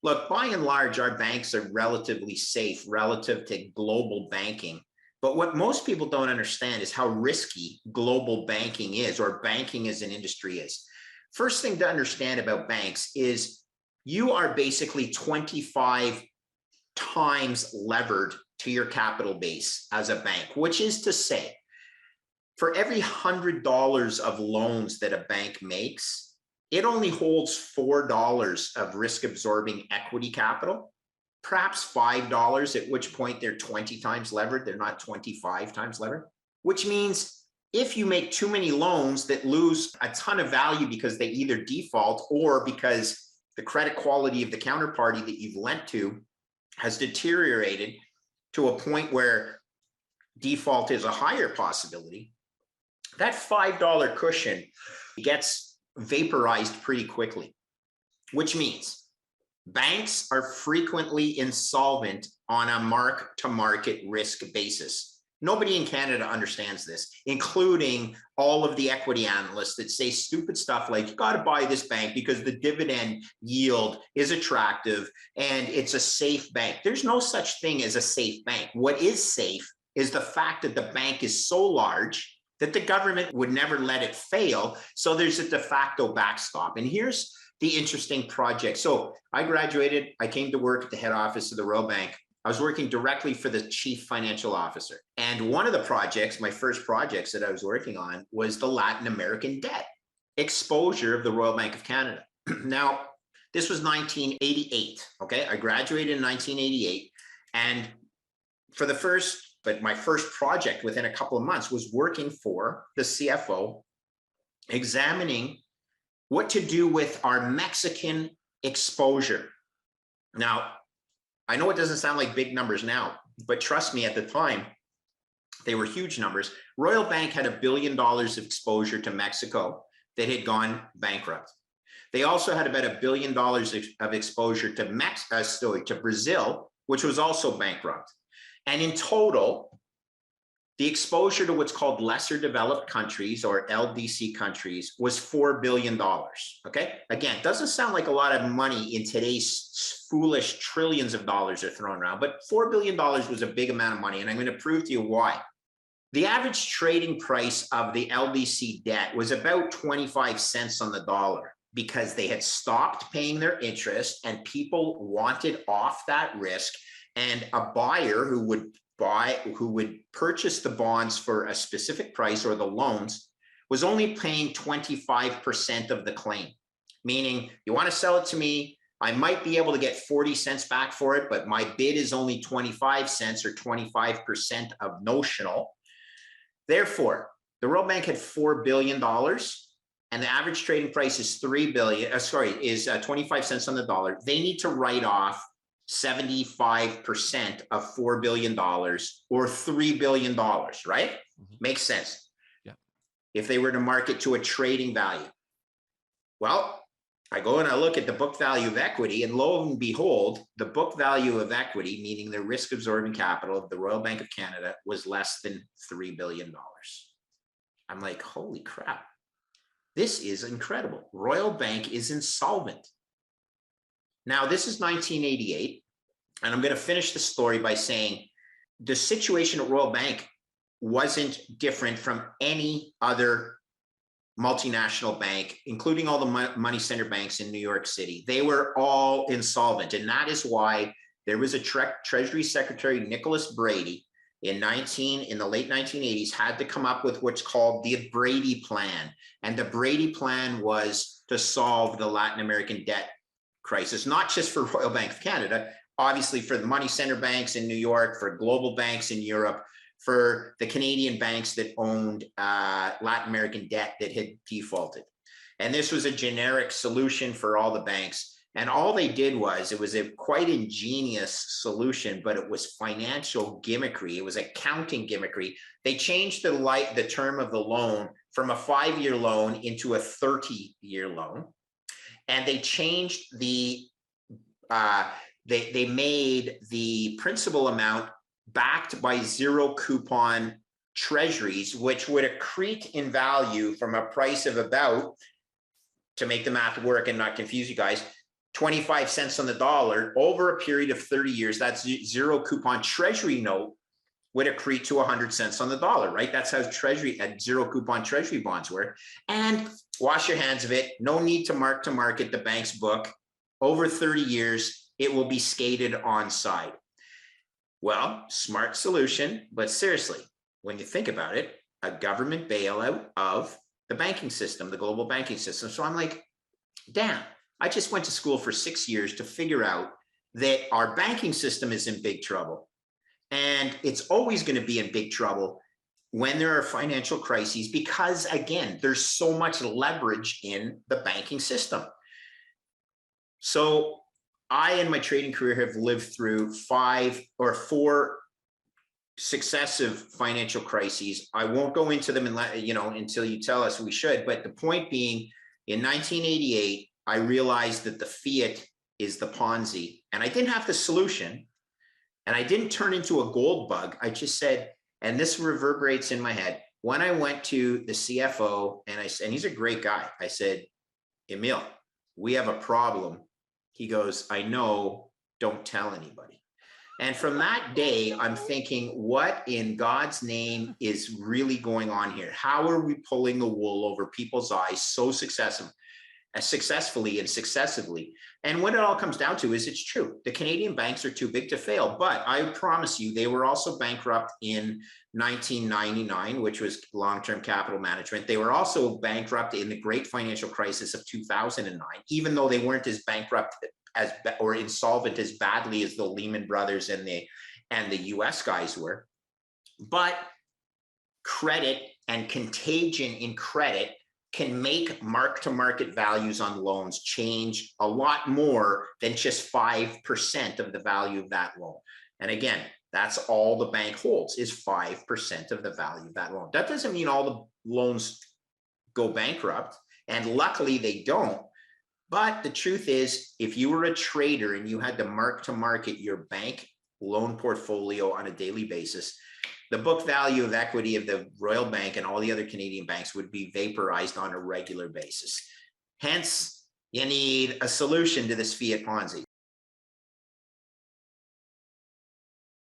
Look, by and large, our banks are relatively safe relative to global banking. But what most people don't understand is how risky global banking is, or banking as an industry is. First thing to understand about banks is you are basically 25 times levered to your capital base as a bank, which is to say, for every $100 of loans that a bank makes, it only holds $4 of risk absorbing equity capital, perhaps $5, at which point they're 20 times levered. They're not 25 times levered, which means if you make too many loans that lose a ton of value because they either default or because the credit quality of the counterparty that you've lent to has deteriorated to a point where default is a higher possibility, that $5 cushion gets vaporized pretty quickly, which means banks are frequently insolvent on a mark-to-market risk basis. Nobody in Canada understands this, including all of the equity analysts that say stupid stuff like, you got to buy this bank because the dividend yield is attractive and it's a safe bank. There's no such thing as a safe bank. What is safe is the fact that the bank is so large that the government would never let it fail. So there's a de facto backstop. And here's the interesting project. So I graduated, I came to work at the head office of the Royal Bank. I was working directly for the chief financial officer. And one of the projects, my first projects that I was working on, was the Latin American debt exposure of the Royal Bank of Canada. Now, this was 1988, okay? I graduated in 1988. And my first project within a couple of months was working for the CFO, examining what to do with our Mexican exposure. Now, I know it doesn't sound like big numbers now, but trust me, at the time, they were huge numbers. Royal Bank had $1 billion of exposure to Mexico that had gone bankrupt. They also had about $1 billion of exposure to Brazil, which was also bankrupt. And in total, the exposure to what's called lesser developed countries, or LDC countries, was $4 billion, okay? Again, doesn't sound like a lot of money in today's foolish trillions of dollars are thrown around, but $4 billion was a big amount of money, and I'm going to prove to you why. The average trading price of the LDC debt was about 25 cents on the dollar because they had stopped paying their interest and people wanted off that risk, and a buyer who would purchase the bonds for a specific price, or the loans, was only paying 25% of the claim. Meaning, you want to sell it to me, I might be able to get 40 cents back for it, but my bid is only 25 cents, or 25% of notional. Therefore, the Royal Bank had $4 billion, and the average trading price is 25 cents on the dollar. They need to write off 75% of $4 billion, or $3 billion, right? Mm-hmm. Makes sense. Yeah. If they were to market to a trading value. Well, I go and I look at the book value of equity, and lo and behold, the book value of equity, meaning the risk absorbing capital of the Royal Bank of Canada, was less than $3 billion. I'm like, holy crap. This is incredible. Royal Bank is insolvent. Now, this is 1988, and I'm going to finish the story by saying the situation at Royal Bank wasn't different from any other multinational bank, including all the money center banks in New York City. They were all insolvent, and that is why there was a Treasury Secretary, Nicholas Brady, in the late 1980s, had to come up with what's called the Brady Plan. And the Brady Plan was to solve the Latin American debt crisis, not just for Royal Bank of Canada, obviously for the money center banks in New York, for global banks in Europe, for the Canadian banks that owned Latin American debt that had defaulted. And this was a generic solution for all the banks. And all they did was, it was a quite ingenious solution, but it was financial gimmickry. It was accounting gimmickry. They changed the term of the loan from a 5-year loan into a 30-year loan. And they changed they made the principal amount backed by zero coupon treasuries, which would accrete in value from a price of about, to make the math work and not confuse you guys, 25 cents on the dollar over a period of 30 years, that zero coupon treasury note would accrete to 100 cents on the dollar, right? That's how treasury at zero coupon treasury bonds work. And wash your hands of it. No need to market the bank's book. Over 30 years, it will be skated on side. Well, smart solution, but seriously, when you think about it, a government bailout of the banking system, the global banking system. So I'm like, damn, I just went to school for 6 years to figure out that our banking system is in big trouble. And it's always going to be in big trouble when there are financial crises, because again, there's so much leverage in the banking system. So I, in my trading career, have lived through 5 or 4 successive financial crises. I won't go into them until you tell us we should. But the point being, in 1988, I realized that the fiat is the Ponzi, and I didn't have the solution. And I didn't turn into a gold bug. I just said, and this reverberates in my head. When I went to the CFO, and he's a great guy, I said, Emil, we have a problem. He goes, I know, don't tell anybody. And from that day, I'm thinking, what in God's name is really going on here? How are we pulling the wool over people's eyes so successfully and successively? And what it all comes down to is it's true. The Canadian banks are too big to fail, but I promise you, they were also bankrupt in 1999, which was long-term capital management. They were also bankrupt in the great financial crisis of 2009, even though they weren't as bankrupt or insolvent as badly as the Lehman Brothers and the US guys were. But credit and contagion in credit can make mark-to-market values on loans change a lot more than just 5% of the value of that loan. And again, that's all the bank holds, is 5% of the value of that loan. That doesn't mean all the loans go bankrupt, and luckily they don't. But the truth is, if you were a trader and you had to mark-to-market your bank loan portfolio on a daily basis, the book value of equity of the Royal Bank and all the other Canadian banks would be vaporized on a regular basis. Hence, you need a solution to this fiat Ponzi.